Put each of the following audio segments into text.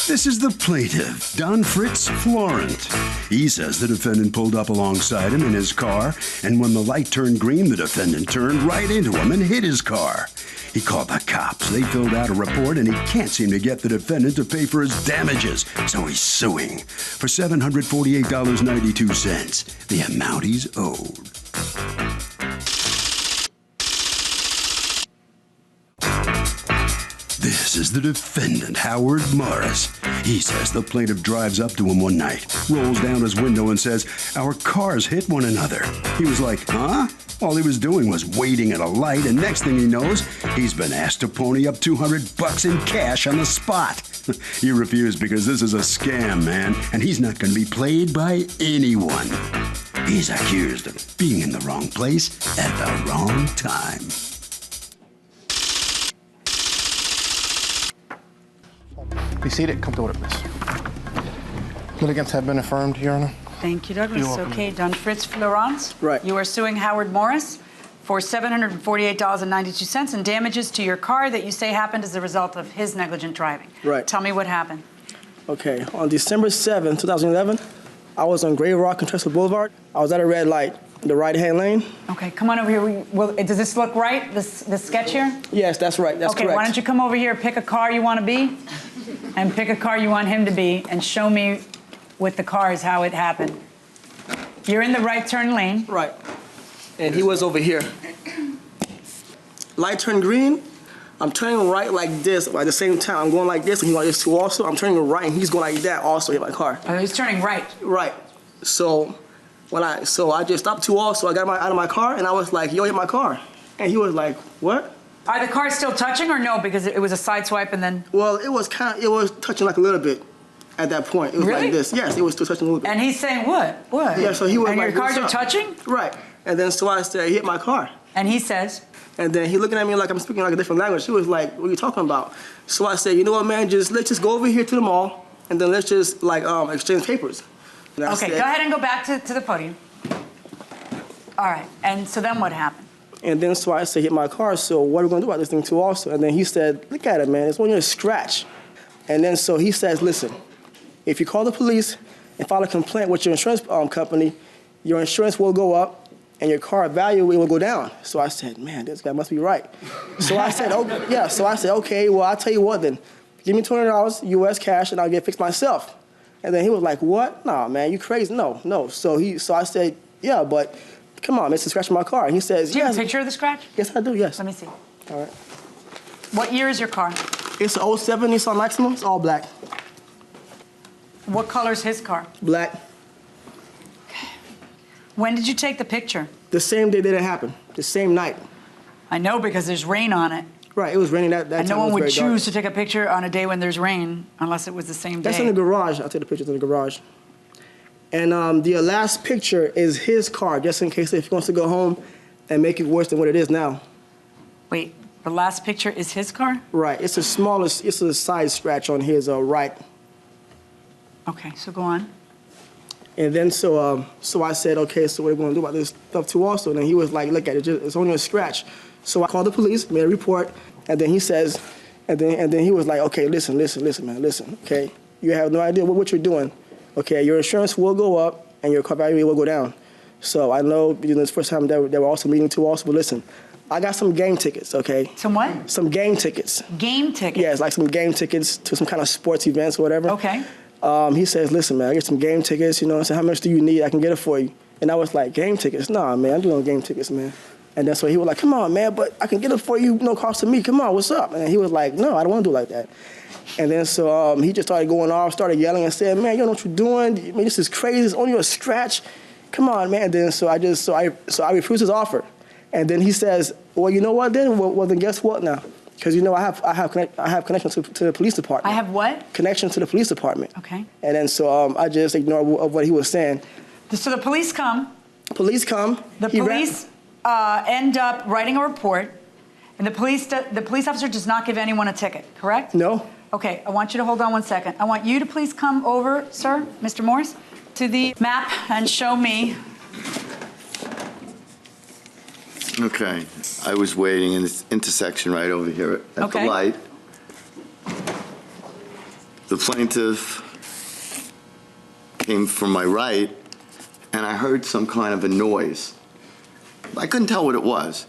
This is the plaintiff, Don Fritz Florent. He says the defendant pulled up alongside him in his car, and when the light turned green, the defendant turned right into him and hit his car. He called the cops. They filled out a report, and he can't seem to get the defendant to pay for his damages, so he's suing for $748.92, the amount he's owed. This is the defendant, Howard Morris. He says the plaintiff drives up to him one night, rolls down his window and says, "Our cars hit one another." He was like, "Huh?" All he was doing was waiting at a light, and next thing he knows, he's been asked to pony up $200 in cash on the spot. He refused because this is a scam, man, and he's not going to be played by anyone. He's accused of being in the wrong place at the wrong time. Be seated. Come to order, miss. Litigants have been affirmed, Your Honor. Thank you, Douglas. Okay, Don Fritz Florent. Right. You are suing Howard Morris for $748.92 in damages to your car that you say happened as a result of his negligent driving. Right. Tell me what happened. Okay, on December 7, 2011, I was on Gray Rock and Trestle Boulevard. I was at a red light, the right-hand lane. Okay, come on over here. Does this look right, this sketch here? Yes, that's right, that's correct. Okay, why don't you come over here, pick a car you want to be, and pick a car you want him to be, and show me with the cars how it happened. You're in the right turn lane. Right, and he was over here. Light turned green, I'm turning right like this, at the same time, I'm going like this, and he's like this too also. I'm turning right, and he's going like that also, hit my car. Oh, he's turning right. Right, so I just stopped too also, I got out of my car, and I was like, "Yo, hit my car." And he was like, "What?" Are the cars still touching or no? Because it was a side swipe and then... Well, it was touching like a little bit at that point. It was Really? like this. Yes, it was still touching a little bit. And he's saying what? What? Yeah, so he was and like, your cars "What's are up?" touching? Right. And then so I said, "He hit my car." And he says? And then he looking at me like I'm speaking like a different language. He was like, "What are you talking about?" So I said, "You know what, man, let's just go over here to the mall, and then let's just like exchange papers." Okay, go ahead and go back to the podium. All right, and so then what happened? And then so I said, "Hit my car, so what are we gonna do about this thing too also?" And then he said, "Look at it, man, it's only a scratch." And then so he says, "Listen, if you call the police and file a complaint with your insurance company, your insurance will go up and your car value will go down." So I said, "Man, this guy must be right." So I said, "Oh, yeah." So I said, "Okay, well, I'll tell you what then. Give me $200 US cash and I'll get it fixed myself." And then he was like, "What? Nah, man, you crazy? No." So I said, "Yeah, but come on, Mr. Scratch my car." And he says, Do you have "Yes." a picture of the scratch? Yes, I do, yes. Let me see. All right. What year is your car? It's an 07 Nissan Maxima. It's all black. What color is his car? Black. When did you take the picture? The same day that it happened. The same night. I know because there's rain on it. Right, it was raining that time. And no one It was would very choose dark. to take a picture on a day when there's rain unless it was the same day. That's in the garage. I'll take the pictures in the garage. And the last picture is his car, just in case if he wants to go home and make it worse than what it is now. Wait, the last picture is his car? Right, it's a side scratch on his right. Okay, so go on. And then so I said, "Okay, so what are we gonna do about this stuff too also?" And then he was like, "Look at it, it's only a scratch." So I called the police, made a report, and then he says, and then he was like, "Okay, listen, man, listen, okay? You have no idea what you're doing. Okay, your insurance will go up and your car value will go down." So I know this is the first time they were also meeting too also, but listen, I got some game tickets, okay? Some what? Some game tickets. Game tickets? Yeah, it's like some game tickets to some kind of sports events or whatever. Okay. He says, "Listen, man, I get some game tickets, you know." I said, "How much do you need? I can get it for you." And I was like, "Game tickets? Nah, man, I'm doing game tickets, man." And that's why he was like, "Come on, man, but I can get it for you, no cost to me. Come on, what's up?" And he was like, "No, I don't want to do it like that." And then so he just started going off, started yelling and said, "Man, you know what you're doing? I mean, this is crazy. It's only a scratch. Come on, man." And then so I refused his offer. And then he says, "Well, you know what then? Well then guess what now? Because you know I have connection to the police department." I have what? Connection to the police department. Okay. And then so I just ignored what he was saying. So the police come. Police come. The police end up writing a report, and the police officer does not give anyone a ticket, correct? No. Okay, I want you to hold on one second. I want you to please come over, sir, Mr. Morris, to the map and show me. Okay, I was waiting in this intersection right over here at the light. the plaintiff came from my right, and I heard some kind of a noise. I couldn't tell what it was,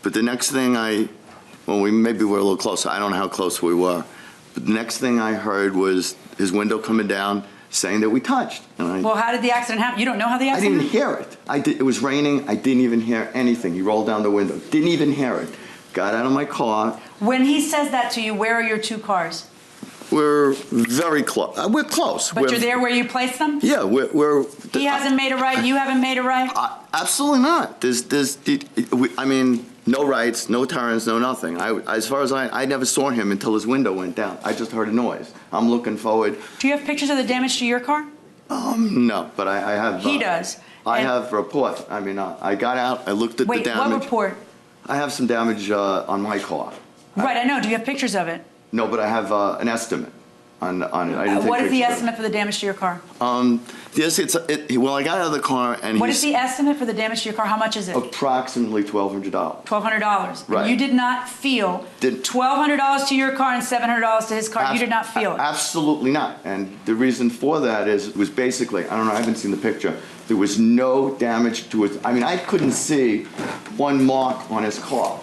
but the next thing maybe we're a little closer. I don't know how close we were. But the next thing I heard was his window coming down, saying that we touched. And Well, how did the accident happen? You don't know how the I accident didn't hear it. It was raining. I didn't even hear anything. He rolled down the window. Didn't even hear it. Got out of my car. When he says that to you, where are your two cars? We're very close. We're close. But you're there where you placed them? Yeah, we're. He hasn't made a right. You haven't made a right. Absolutely not. No rights, no turns, no nothing. As far as I never saw him until his window went down. I just heard a noise. I'm looking forward. Do you have pictures of the damage to your car? No, but I have. He does. I have reports. I got out. I looked at the damage. Wait, what report? I have some damage on my car. Right, I know. Do you have pictures of it? No, but I have an estimate on it. I didn't take what is the pictures of it. estimate for the damage to your car? Yes, well, I got out of the car and What is the estimate for the damage to your car? How much is it? Approximately $1,200. $1,200. Right. And you did not feel $1,200 to your car and $700 to his car. You did not feel it. Absolutely not. And the reason for that was basically, I don't know, I haven't seen the picture. There was no damage to it. I couldn't see one mark on his car.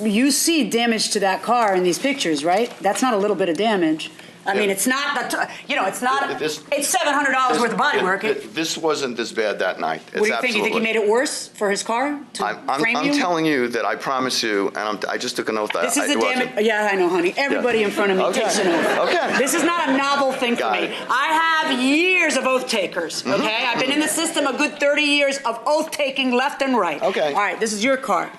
You see damage to that car in these pictures, right? That's not a little bit of damage. It's not it's not. It's $700 worth of body work. This wasn't this bad that night. What do you think? You think he made it worse for his car to frame you? I'm telling you that I promise you, and I just took an oath that this is it the damage. Yeah, I know, honey. Everybody in front of me takes an oath. Okay. This is not a novel thing for me. Got it. I have years of oath takers. Okay, I've been in the system a good 30 years of oath taking left and right. Okay. All right, this is your car.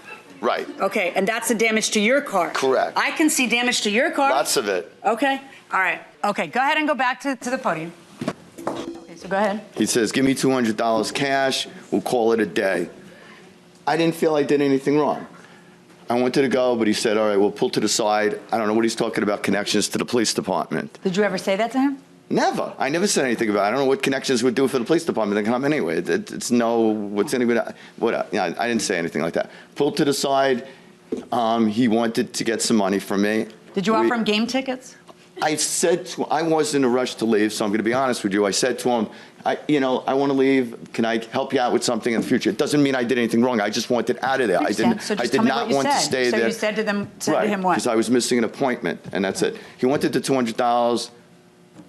Right. Okay, and that's the damage to your car. Correct. I can see damage to your car. Lots of it. Okay. All right. Okay, go ahead and go back to the podium. Okay, so go ahead. He says, give me $200 cash, we'll call it a day. I didn't feel I did anything wrong. I wanted to go, but he said, all right, we'll pull to the side. I don't know what he's talking about, connections to the police department. Did you ever say that to him? Never. I never said anything about it. I don't know what connections would do for the police department. They come anyway. It's what's anybody, I didn't say anything like that. Pulled to the side. He wanted to get some money from me. Did you offer him game tickets? I said to him, I was in a rush to leave, so I'm going to be honest with you. I said to him, I want to leave. Can I help you out with something in the future? It doesn't mean I did anything wrong. I just wanted out of there. I did not want to stay there. So you said to him what? Because I was missing an appointment, and that's it. He wanted the $200.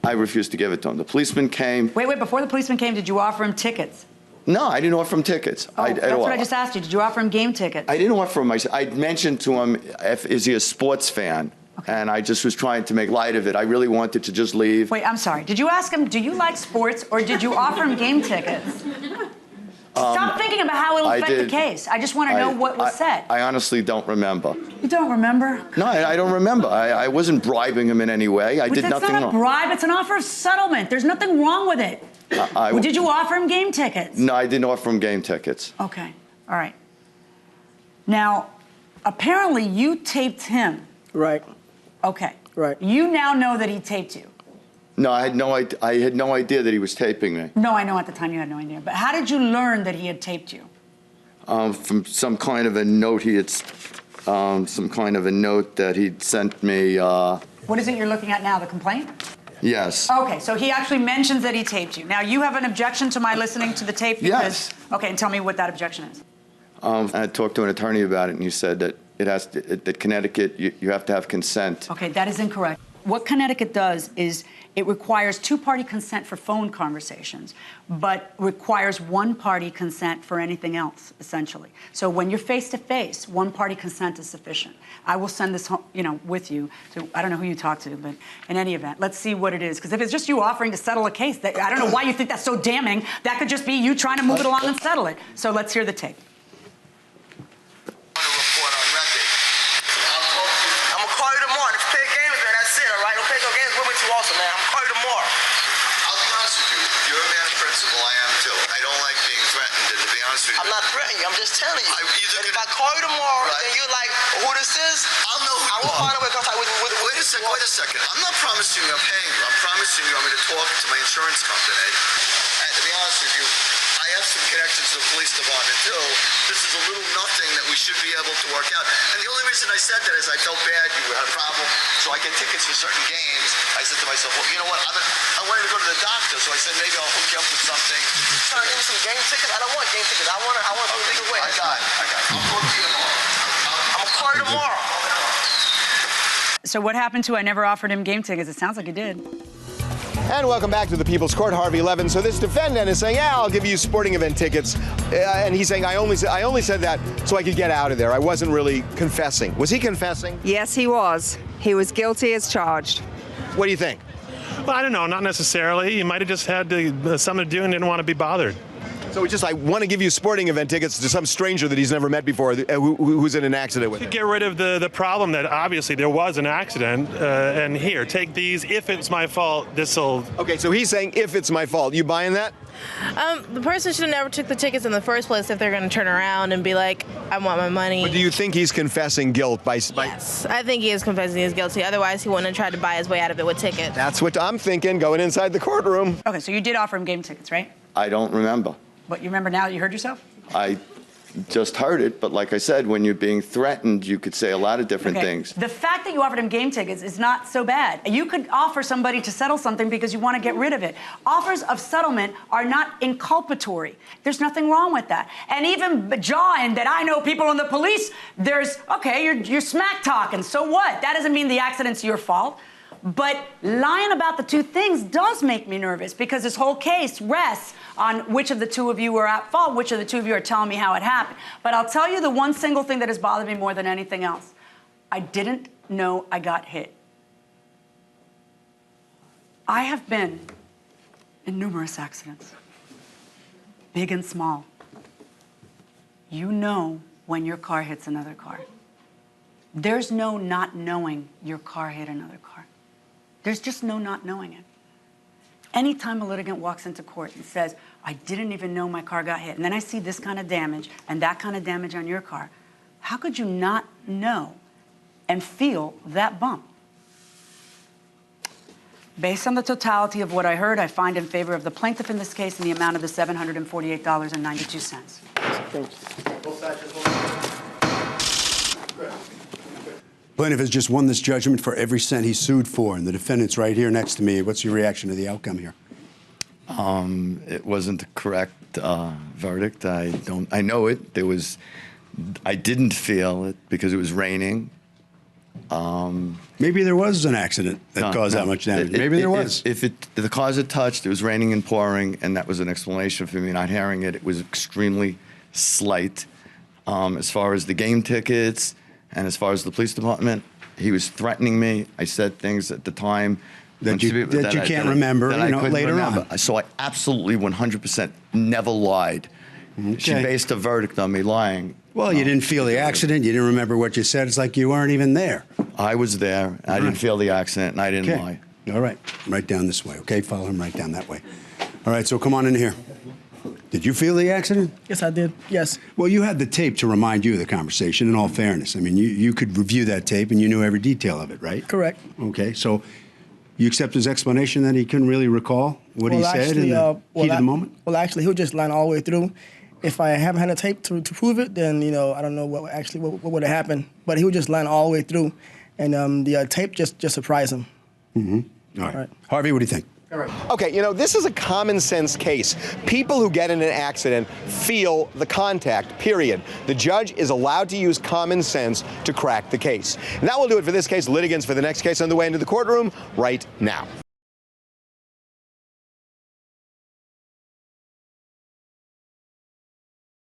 I refused to give it to him. The policeman came. Wait, before the policeman came, did you offer him tickets? No, I didn't offer him tickets. Oh, that's what I just asked you. Did you offer him game tickets? I didn't offer him. I mentioned to him, is he a sports fan? Okay. And I just was trying to make light of it. I really wanted to just leave. Wait, I'm sorry. Did you ask him, do you like sports, or did you offer him game tickets? Stop thinking about how it'll affect the case. I just want to know what was said. I honestly don't remember. You don't remember? No, I don't remember. I wasn't bribing him in any way. I did nothing wrong. It's not a bribe. It's an offer of settlement. There's nothing wrong with it. Did you offer him game tickets? No, I didn't offer him game tickets. Okay. All right. Now, apparently you taped him. Right. Okay. Right. You now know that he taped you. No, I had no idea that he was taping me. No, I know at the time you had no idea. But how did you learn that he had taped you? From some kind of a note that he'd sent me. What is it you're looking at now, the complaint? Yes. Okay, so he actually mentions that he taped you. Now, you have an objection to my listening to the tape? Yes. Okay, and tell me what that objection is. I talked to an attorney about it, and he said that that Connecticut, you have to have consent. Okay, that is incorrect. What Connecticut does is it requires two-party consent for phone conversations, but requires one-party consent for anything else, essentially. So when you're face-to-face, one-party consent is sufficient. I will send this home, with you. So I don't know who you talk to, but in any event, let's see what it is. Because if it's just you offering to settle a case, I don't know why you think that's so damning. That could just be you trying to move it along and settle it. So let's hear the tape. Also, man, I'm gonna call you tomorrow. I'll be honest with you. You're a man of principle. I am too. I don't like being threatened, and to be honest with you, I'm not threatening you. I'm just telling you. And if I call you tomorrow, then you're like, who this is? I'll know who I will find a way to contact with Wait a second. I'm not promising you I'm paying you. I'm promising you I'm going to talk to my insurance company. And to be honest with you, I have some connections to the police department too. This is a little nothing that we should be able to work out. And the only reason I said that is I felt bad. You had a problem, so I get tickets for certain games. I said to myself, well, you know what? I wanted to go to the doctor, so I said maybe I'll hook you up with something. Trying to give me some game tickets? I don't want game tickets. I want to do it legal way. I got it. I'll talk to you tomorrow. I'm gonna call you tomorrow. So what happened to I never offered him game tickets? It sounds like he did. And welcome back to the People's Court, Harvey Levin. So this defendant is saying, yeah, I'll give you sporting event tickets. And he's saying, I only said that so I could get out of there. I wasn't really confessing. Was he confessing? Yes, he was. He was guilty as charged. What do you think? Well, I don't know, not necessarily. He might have just had something to do and didn't want to be bothered. So it's just, I want to give you sporting event tickets to some stranger that he's never met before, who's in an accident with him. Get rid of the problem that obviously there was an accident, and here, take these. If it's my fault, this'll... Okay, so he's saying, if it's my fault. You buying that? The person should have never took the tickets in the first place if they're going to turn around and be like, I want my money. But do you think he's confessing guilt by... Yes, I think he is confessing he's guilty. Otherwise, he wouldn't have tried to buy his way out of it with tickets. That's what I'm thinking, going inside the courtroom. Okay, so you did offer him game tickets, right? I don't remember. But you remember now that you heard yourself? I just heard it, but like I said, when you're being threatened, you could say a lot of different things. The fact that you offered him game tickets is not so bad. You could offer somebody to settle something because you want to get rid of it. Offers of settlement are not inculpatory. There's nothing wrong with that. And even jawing that I know people in the police, you're smack talking. So what? That doesn't mean the accident's your fault. But lying about the two things does make me nervous because this whole case rests on which of the two of you were at fault, which of the two of you are telling me how it happened. But I'll tell you the one single thing that has bothered me more than anything else. I didn't know I got hit. I have been in numerous accidents, big and small. You know when your car hits another car. There's no not knowing your car hit another car. There's just no not knowing it. Anytime a litigant walks into court and says, I didn't even know my car got hit, and then I see this kind of damage and that kind of damage on your car, how could you not know and feel that bump? Based on the totality of what I heard, I find in favor of the plaintiff in this case in the amount of the $748.92. Thank you. Plaintiff has just won this judgment for every cent he sued for, and the defendant's right here next to me. What's your reaction to the outcome here? It wasn't the correct verdict. I know it. I didn't feel it because it was raining. Maybe there was an accident that caused that much damage. Maybe there was. If the cars had touched, it was raining and pouring, and that was an explanation for me not hearing it. It was extremely slight. As far as the game tickets and as far as the police department, he was threatening me. I said things at the time that you can't remember later on. So I absolutely 100% never lied. Okay. She based a verdict on me lying. Well, you didn't feel the accident. You didn't remember what you said. It's like you weren't even there. I was there. I didn't feel the accident, and I didn't lie. All right. Right down this way, okay? Follow him right down that way. All right, so come on in here. Did you feel the accident? Yes, I did. Yes. Well, you had the tape to remind you of the conversation, in all fairness. I mean, you could review that tape, and you knew every detail of it, right? Correct. Okay, so you accept his explanation that he couldn't really recall what he said in the heat of the moment? Well, actually, he was just lying all the way through. If I haven't had a tape to prove it, then, I don't know what would have happened. But he was just lying all the way through, and the tape just surprised him. Mm-hmm. All right. Harvey, what do you think? All right. Okay, this is a common sense case. People who get in an accident feel the contact, period. The judge is allowed to use common sense to crack the case. And that will do it for this case. Litigants for the next case on the way into the courtroom right now.